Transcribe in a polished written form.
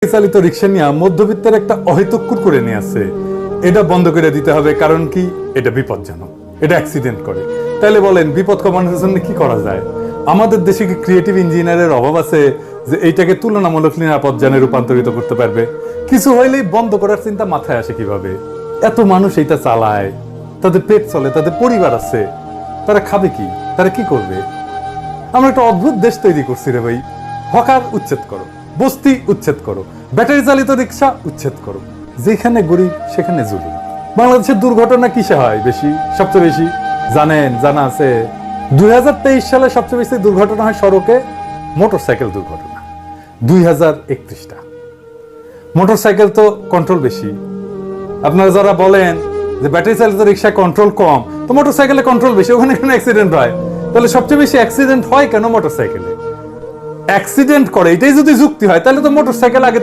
চালিত রিক্সা নিয়ে মধ্যবিত্তের একটা অহেতুক করে নিয়ে আসছে। এটা বন্ধ করে দিতে হবে, কারণ কি এটা বিপজ্জনক, এটা অ্যাক্সিডেন্ট করে। তাহলে বলেন বিপদ কমানোর জন্য কি করা যায়? আমাদের দেশে কি ক্রিয়েটিভ ইঞ্জিনিয়ারের অভাব আছে যে এইটাকে তুলনামূলক নিরাপদ যানে রূপান্তরিত করতে পারবে? কিছু হইলেই বন্ধ করার চিন্তা মাথায় আসে কিভাবে? এত মানুষ এটা চালায়, তাদের পেট চলে, তাদের পরিবার আছে, তারা খাবে কি, তারা কি করবে? আমরা একটা অদ্ভুত দেশ তৈরি করছি রে ভাই। হকার উচ্ছেদ করো, বস্তি উচ্ছেদ করো, ব্যাটারি চালিত রিক্সা উচ্ছেদ করো, যেখানে গরিব সেখানে জুলুম। বাংলাদেশের দুর্ঘটনা কিসে হয় বেশি, সবচেয়ে বেশি? জানেন? জানা আছে 2023 সালে সবচেয়ে বেশি দুর্ঘটনা হয় সড়কে মোটরসাইকেল দুর্ঘটনা, 2031টা। মোটরসাইকেল তো কন্ট্রোল বেশি। আপনারা যারা বলেন যে ব্যাটারি চালিত রিক্সা কন্ট্রোল কম, তো মোটরসাইকেলে কন্ট্রোল বেশি, ওখানে কেন অ্যাক্সিডেন্ট হয়? তাহলে সবচেয়ে বেশি অ্যাক্সিডেন্ট হয় কেন মোটরসাইকেলে? অ্যাক্সিডেন্ট করে, এটাই যদি যুক্তি হয় তাহলে তো মোটরসাইকেল আগে